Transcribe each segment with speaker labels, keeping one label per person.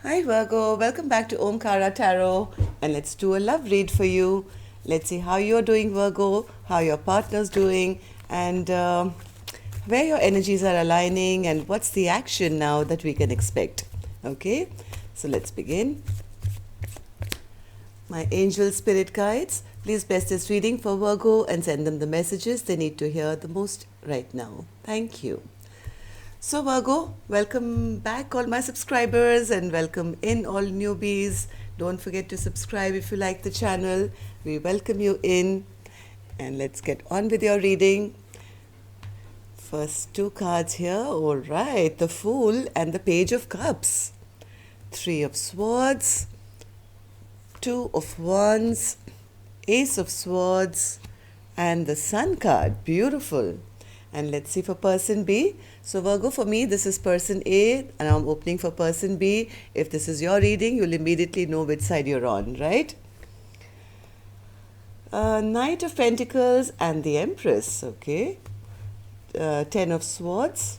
Speaker 1: Hi Virgo, welcome back to Omkara Tarot, and let's do a love read for you. Let's see how you're doing, Virgo, how your partner's doing, and where your energies are aligning, and what's the action now that we can expect. Okay, so let's begin. My angel spirit guides, please bless this reading for Virgo and send them the messages they need to hear the most right now. Thank you. So, Virgo, welcome back, all my subscribers, and welcome in all newbies. Don't forget to subscribe if you like the channel. We welcome you in, and let's get on with your reading. First two cards here. All right, the Fool and the Page of Cups. Three of Swords, Two of Wands, Ace of Swords, and the Sun card. Beautiful. And let's see for person B. So Virgo, for me, this is person A, and I'm opening for person B. If this is your reading, you'll immediately know which side you're on, right? Knight of Pentacles and the Empress, okay. Ten of Swords,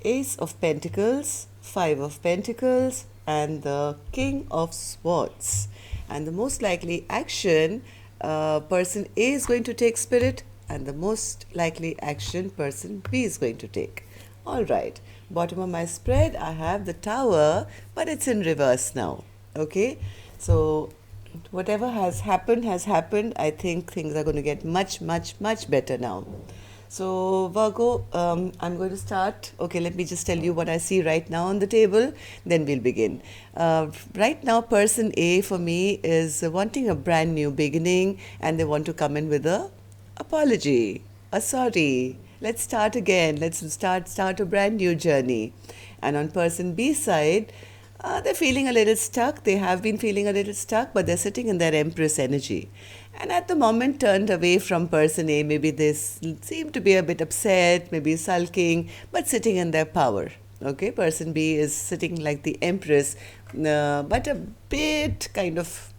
Speaker 1: Ace of Pentacles, Five of Pentacles, and the King of Swords. And the most likely action, person A is going to take, Spirit, and the most likely action person B is going to take. All right, bottom of my spread, I have the Tower, but it's in reverse now. Okay, so whatever has happened has happened. I think things are going to get much, much, much better now. So Virgo, I'm going to start. Okay, let me just tell you what I see right now on the table, then we'll begin. Right now, person A for me is wanting a brand new beginning, and they want to come in with a apology, a sorry. Let's start again. Let's start a brand new journey. And on person B side, they're feeling a little stuck. They have been feeling a little stuck, but they're sitting in their Empress energy. And at the moment, turned away from person A. Maybe they seem to be a bit upset, maybe sulking, but sitting in their power. Okay, person B is sitting like the Empress, but a bit kind of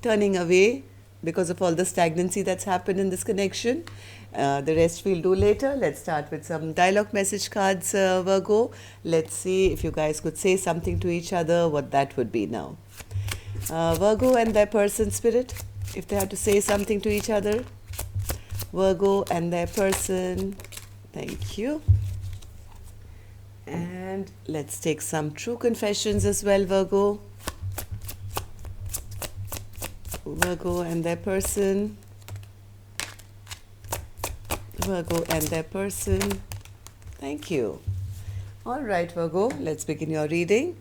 Speaker 1: turning away because of all the stagnancy that's happened in this connection. The rest we'll do later. Let's start with some dialogue message cards, Virgo. Let's see if you guys could say something to each other, what that would be now. Virgo and their person, Spirit, if they had to say something to each other. Virgo and their person. Thank you. And let's take some true confessions as well, Virgo. Virgo and their person. Virgo and their person. Thank you. All right, Virgo, let's begin your reading.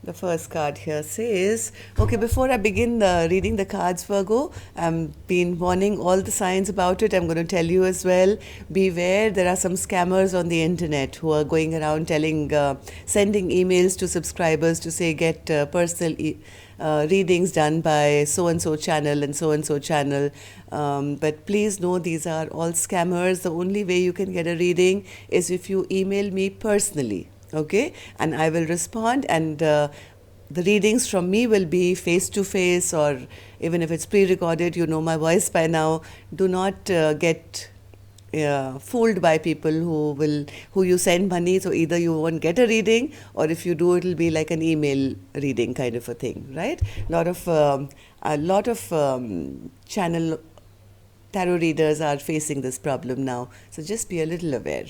Speaker 1: The first card here says, okay, before I begin reading the cards, Virgo, I've been warning all the signs about it. I'm going to tell you as well. Beware, there are some scammers on the internet who are going around telling, sending emails to subscribers to say get personal readings done by so-and-so channel and so-and-so channel. But please know these are all scammers. The only way you can get a reading is if you email me personally. Okay, and I will respond, and the readings from me will be face to face, or even if it's pre-recorded, you know my voice by now. Do not get fooled by people who you send money, so either you won't get a reading, or if you do, it'll be like an email reading kind of a thing, right? A lot of channel tarot readers are facing this problem now, so just be a little aware.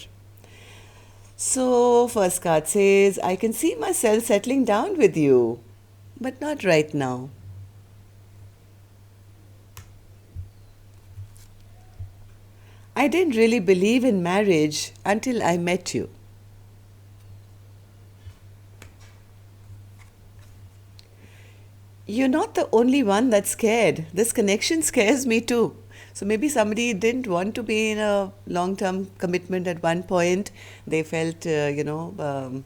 Speaker 1: So, first card says, I can see myself settling down with you, but not right now. I didn't really believe in marriage until I met you. You're not the only one that's scared. This connection scares me too. So maybe somebody didn't want to be in a long-term commitment at one point. They felt, maybe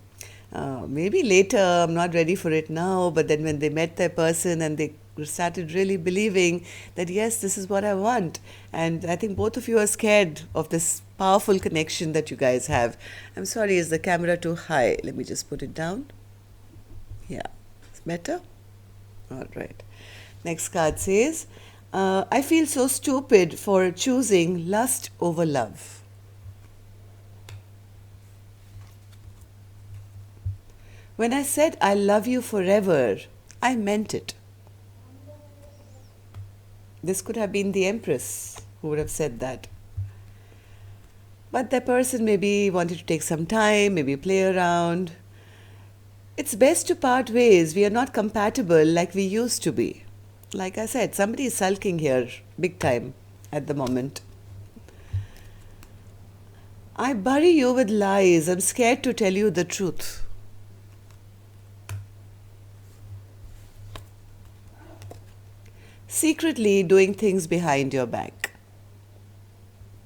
Speaker 1: later, I'm not ready for it now. But then when they met their person and they started really believing that, yes, this is what I want. And I think both of you are scared of this powerful connection that you guys have. I'm sorry, is the camera too high? Let me just put it down. Yeah, it's better. All right. Next card says, I feel so stupid for choosing lust over love. When I said I love you forever, I meant it. This could have been the Empress who would have said that. But that person maybe wanted to take some time, maybe play around. It's best to part ways. We are not compatible like we used to be. Like I said, somebody is sulking here big time at the moment. I bury you with lies. I'm scared to tell you the truth. Secretly doing things behind your back.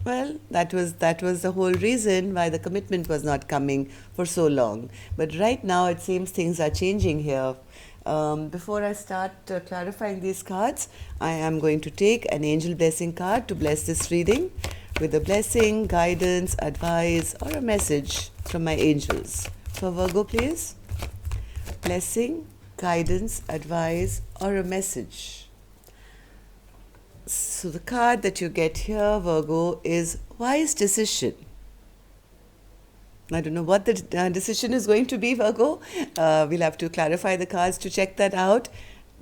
Speaker 1: Well, that was the whole reason why the commitment was not coming for so long. But right now, it seems things are changing here. Before I start clarifying these cards, I am going to take an angel blessing card to bless this reading with a blessing, guidance, advice, or a message from my angels. For Virgo, please. Blessing, guidance, advice, or a message. So the card that you get here, Virgo, is Wise Decision. I don't know what the decision is going to be, Virgo. We'll have to clarify the cards to check that out.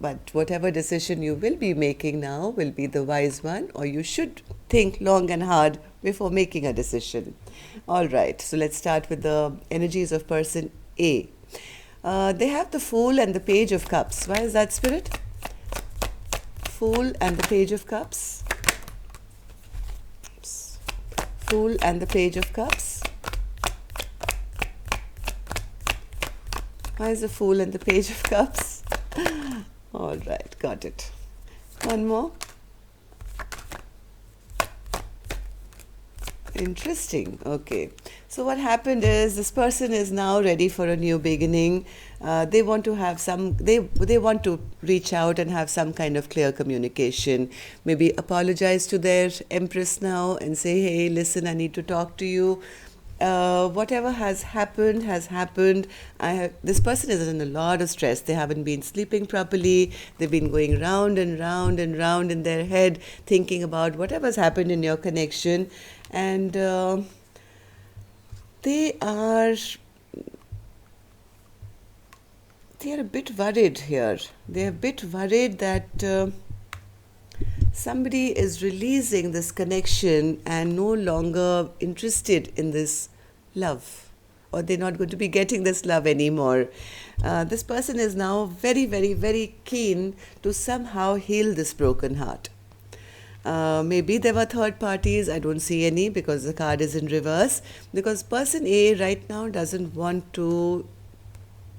Speaker 1: But whatever decision you will be making now will be the wise one, or you should think long and hard before making a decision. All right, so let's start with the energies of person A. They have the Fool and the Page of Cups. Why is that, Spirit? Fool and the Page of Cups. Oops. Fool and the Page of Cups. Why is the Fool and the Page of Cups? All right, got it. One more. Interesting. Okay. So what happened is this person is now ready for a new beginning. They want to have they want to reach out and have some kind of clear communication. Maybe apologize to their Empress now and say, hey, listen, I need to talk to you. Whatever has happened has happened. This person is in a lot of stress. They haven't been sleeping properly. They've been going round and round and round in their head, thinking about whatever's happened in your connection. And they are a bit worried here. They're a bit worried that somebody is releasing this connection and no longer interested in this love, or they're not going to be getting this love anymore. This person is now very, very, very keen to somehow heal this broken heart. Maybe there were third parties. I don't see any because the card is in reverse. Because person A right now doesn't want to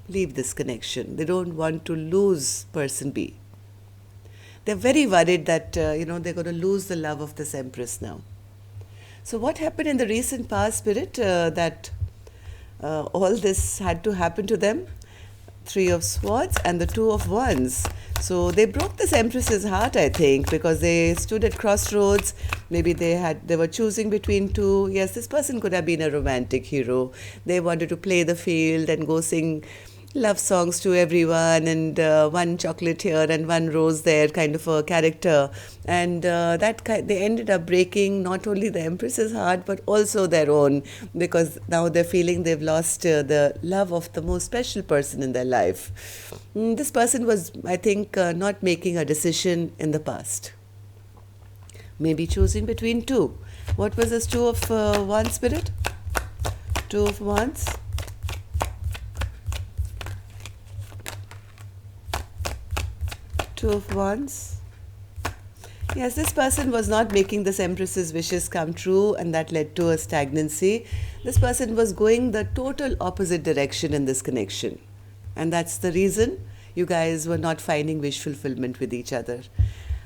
Speaker 1: leave this connection. They don't want to lose person B. They're very worried that they're going to lose the love of this Empress now. So what happened in the recent past, Spirit, that all this had to happen to them? Three of Swords and the Two of Wands. So they broke this Empress's heart, I think, because they stood at crossroads. Maybe they were choosing between two. Yes, this person could have been a romantic hero. They wanted to play the field and go sing love songs to everyone, and one chocolate here and one rose there kind of a character. And they ended up breaking not only the Empress's heart but also their own, because now they're feeling they've lost the love of the most special person in their life. This person was, I think, not making a decision in the past. Maybe choosing between two. What was this Two of Wands, Spirit? Two of Wands. Two of Wands. Yes, this person was not making this Empress's wishes come true, and that led to a stagnancy. This person was going the total opposite direction in this connection. And that's the reason you guys were not finding wish fulfillment with each other.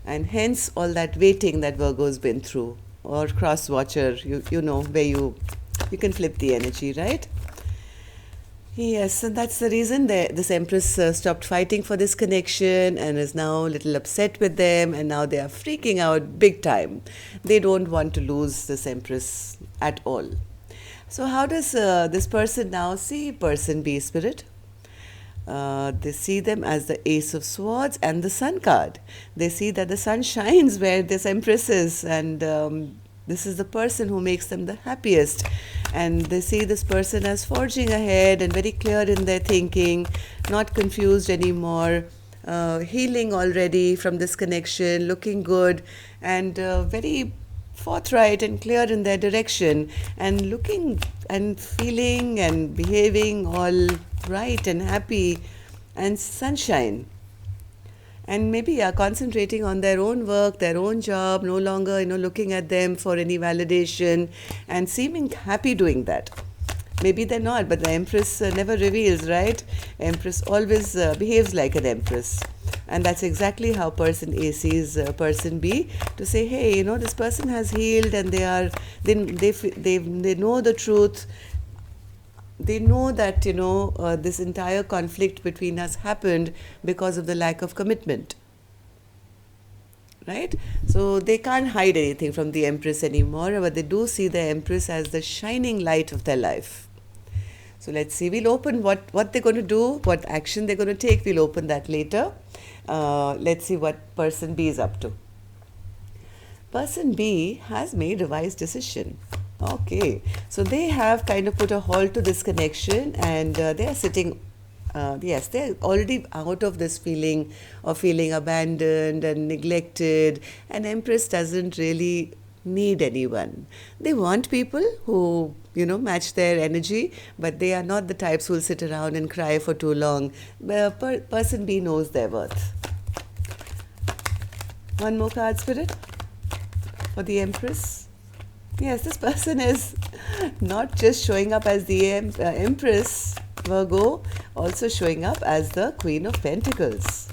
Speaker 1: And hence all that waiting that Virgo's been through. Or cross watcher, you know, where you can flip the energy, right? Yes, and that's the reason this Empress stopped fighting for this connection and is now a little upset with them, and now they are freaking out big time. They don't want to lose this Empress at all. So how does this person now see person B, Spirit? They see them as the Ace of Swords and the Sun card. They see that the sun shines where this Empress is, and This is the person who makes them the happiest. And they see this person as forging ahead and very clear in their thinking, not confused anymore, healing already from this connection, looking good, and very forthright and clear in their direction, and looking and feeling and behaving all right and happy and sunshine. And maybe are concentrating on their own work, their own job, no longer looking at them for any validation, and seeming happy doing that. Maybe they're not, but the Empress never reveals, right? Empress always behaves like an Empress. And that's exactly how person A sees person B, to say, hey, this person has healed, and they know the truth. They know that this entire conflict between us happened because of the lack of commitment, right? So they can't hide anything from the Empress anymore, but they do see the Empress as the shining light of their life. So let's see, we'll open what they're going to do, what action they're going to take. We'll open that later. Let's see what person B is up to. Person B has made a wise decision. Okay, so they have kind of put a halt to this connection, and they are sitting, yes, they're already out of this feeling of feeling abandoned and neglected, and Empress doesn't really need anyone. They want people who, match their energy, but they are not the types who will sit around and cry for too long. Person B knows their worth. One more card, Spirit, for the Empress. Yes, this person is not just showing up as the Empress, Virgo, also showing up as the Queen of Pentacles.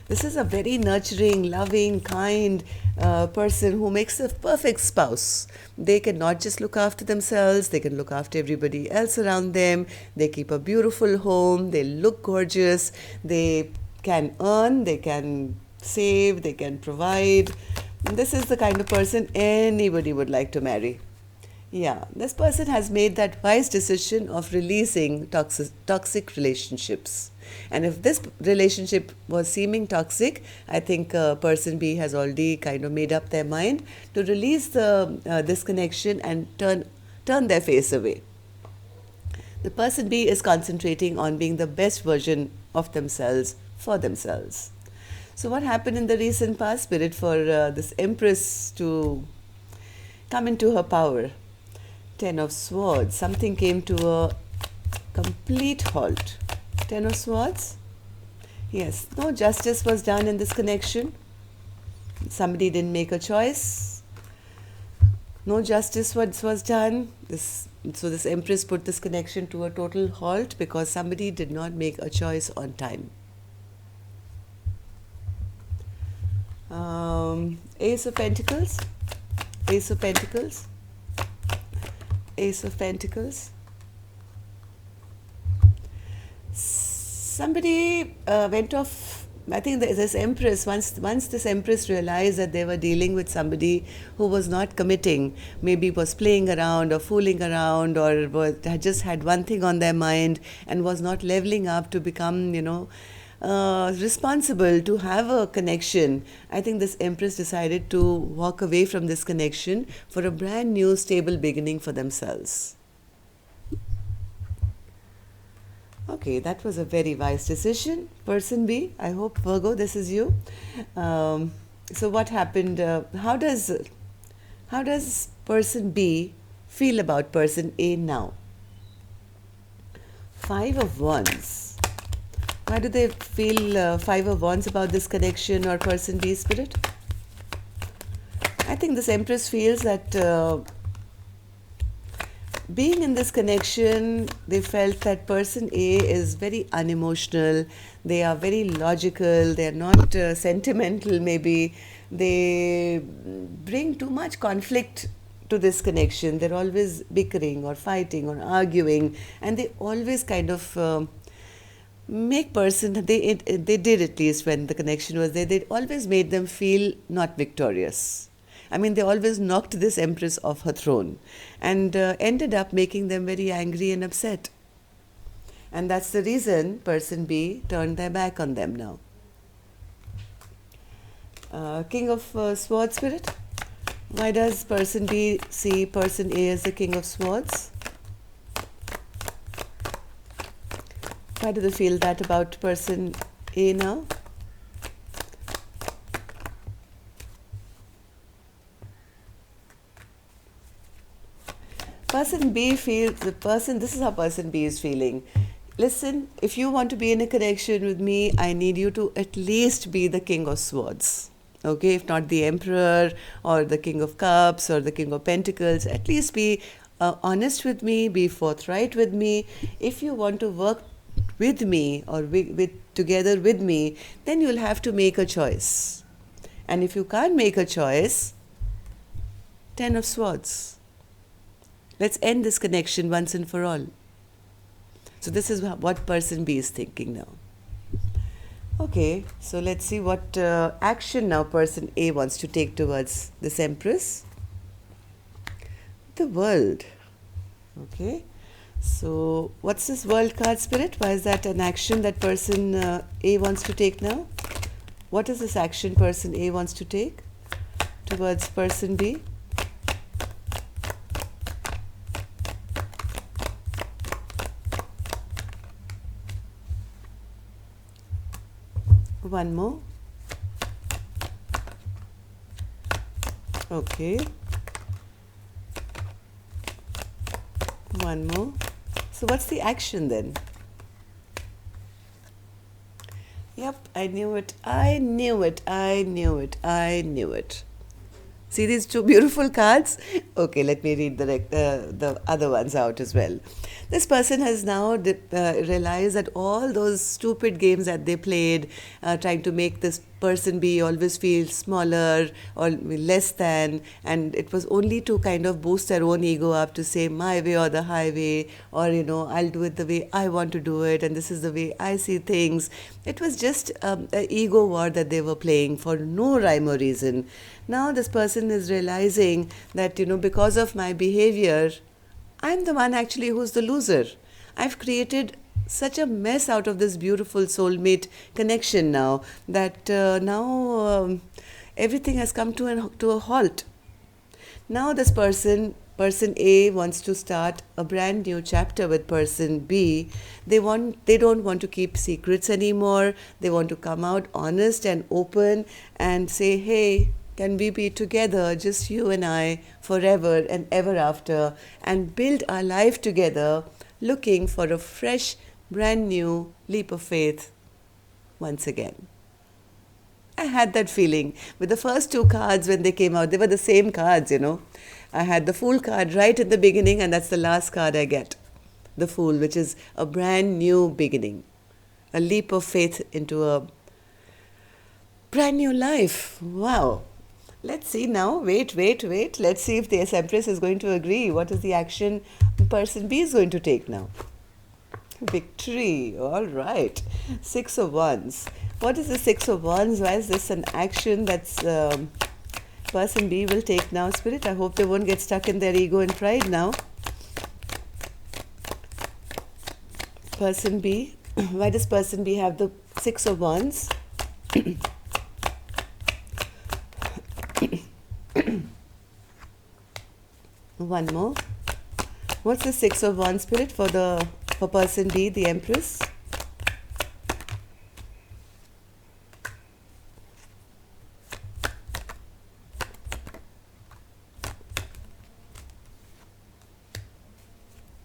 Speaker 1: This is a very nurturing, loving, kind person who makes a perfect spouse. They can not just look after themselves, they can look after everybody else around them. They keep a beautiful home, they look gorgeous, they can earn, they can save, they can provide. This is the kind of person anybody would like to marry. Yeah, this person has made that wise decision of releasing toxic relationships. And if this relationship was seeming toxic, I think person B has already kind of made up their mind to release this connection and turn their face away. The person B is concentrating on being the best version of themselves for themselves. So what happened in the recent past, Spirit, for this Empress to come into her power? Ten of Swords. Something came to a complete halt. Ten of Swords. Yes, no justice was done in this connection. Somebody didn't make a choice. No justice was done. So this Empress put this connection to a total halt because somebody did not make a choice on time. Ace of Pentacles, Ace of Pentacles, Ace of Pentacles. Somebody went off. I think this Empress, once this Empress realized that they were dealing with somebody who was not committing, maybe was playing around or fooling around, or had just had one thing on their mind and was not leveling up to become, responsible to have a connection. I think this Empress decided to walk away from this connection for a brand new stable beginning for themselves. Okay, that was a very wise decision. Person B, I hope, Virgo, this is you. So what happened? How does person B feel about person A now? Five of Wands. Why do they feel Five of Wands about this connection or person B, Spirit? I think this Empress feels that being in this connection, they felt that person A is very unemotional, they are very logical, they are not sentimental maybe, they bring too much conflict to this connection, they're always bickering or fighting or arguing, and they always kind of make person, they did at least when the connection was there, they always made them feel not victorious. I mean, they always knocked this Empress off her throne and ended up making them very angry and upset. And that's the reason person B turned their back on them now. King of Swords, Spirit. Why does person B see person A as the King of Swords? Why do they feel that about person A now? Person B feels, this is how person B is feeling. Listen, if you want to be in a connection with me, I need you to at least be the King of Swords. Okay, if not the Emperor or the King of Cups or the King of Pentacles, at least be honest with me, be forthright with me. If you want to work with me or together with me, then you'll have to make a choice. And if you can't make a choice, 10 of Swords. Let's end this connection once and for all. So this is what person B is thinking now. Okay, so let's see what action now person A wants to take towards this Empress. The World. Okay, so what's this World card, Spirit? Why is that an action that person A wants to take now? What is this action person A wants to take towards person B? One more. Okay. One more. So what's the action then? Yep, I knew it. I knew it. I knew it. I knew it. See these two beautiful cards? Okay, let me read the other ones out as well. This person has now realized that all those stupid games that they played, trying to make this person B always feel smaller or less than, and it was only to kind of boost their own ego up to say my way or the highway, or I'll do it the way I want to do it, and this is the way I see things. It was just an ego war that they were playing for no rhyme or reason. Now this person is realizing that because of my behavior, I'm the one actually who's the loser. I've created such a mess out of this beautiful soulmate connection now that everything has come to a halt. Now this person A wants to start a brand new chapter with person B. They don't want to keep secrets anymore. They want to come out honest and open and say, hey, can we be together, just you and I, forever and ever after, and build our life together, looking for a fresh, brand new leap of faith once again. I had that feeling with the first two cards when they came out. They were the same cards, I had the Fool card right at the beginning, and that's the last card I get. The Fool, which is a brand new beginning, a leap of faith into a brand new life. Wow. Let's see now. Wait. Let's see if the Empress is going to agree. What is the action person B is going to take now? Victory. All right. 6 of Wands. What is the 6 of Wands? Why is this an action that's person B will take now, Spirit? I hope they won't get stuck in their ego and pride now. Person B. Why does person B have the 6 of Wands? One more. What's the 6 of Wands, Spirit, for person B, the Empress?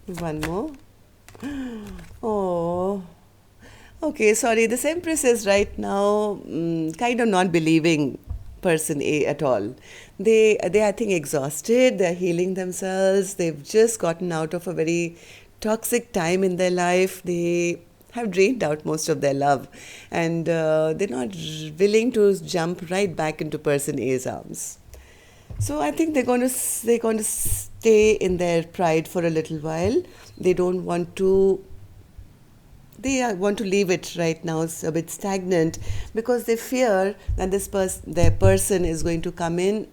Speaker 1: One more. Oh. Okay, sorry. This Empress is right now kind of not believing person A at all. They I think exhausted. They're healing themselves. They've just gotten out of a very toxic time in their life. They have drained out most of their love, and they're not willing to jump right back into person A's arms. So I think they're going to stay in their pride for a little while. They don't want to. They want to leave it right now. It's a bit stagnant because they fear that their person is going to come in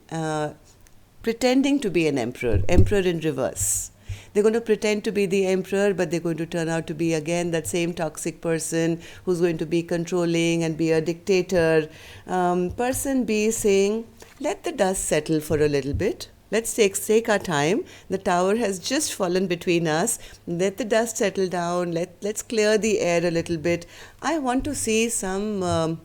Speaker 1: pretending to be an emperor in reverse. They're going to pretend to be the emperor, but they're going to turn out to be again that same toxic person who's going to be controlling and be a dictator. Person B is saying, let the dust settle for a little bit. Let's take our time. The tower has just fallen between us. Let the dust settle down. Let's clear the air a little bit. I want to see some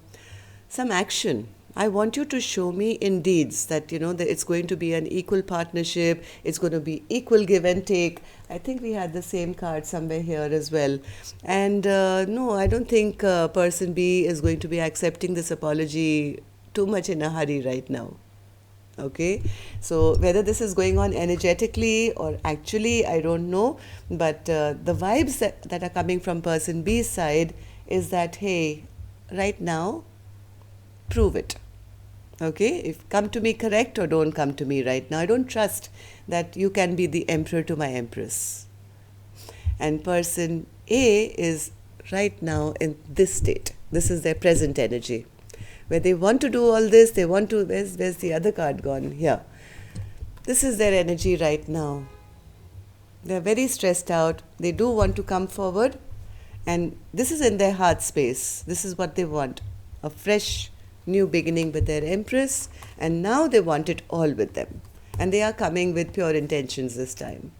Speaker 1: action. I want you to show me in deeds that, that it's going to be an equal partnership. It's going to be equal give and take. I think we had the same card somewhere here as well. And no, I don't think person B is going to be accepting this apology too much in a hurry right now. Okay, so whether this is going on energetically or actually, I don't know, but the vibes that are coming from person B's side is that, hey, right now, prove it. Okay, if come to me correct or don't come to me right now. I don't trust that you can be the emperor to my empress. And person A is right now in this state. This is their present energy, where they want to do all this, they want to, where's the other card gone? Here. This is their energy right now. They're very stressed out. They do want to come forward, and this is in their heart space. This is what they want. A fresh, new beginning with their empress, and now they want it all with them. And they are coming with pure intentions this time.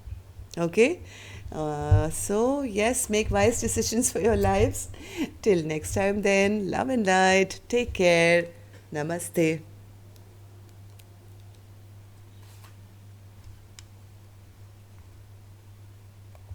Speaker 1: Okay? So, yes, make wise decisions for your lives. Till next time then, love and light. Take care. Namaste.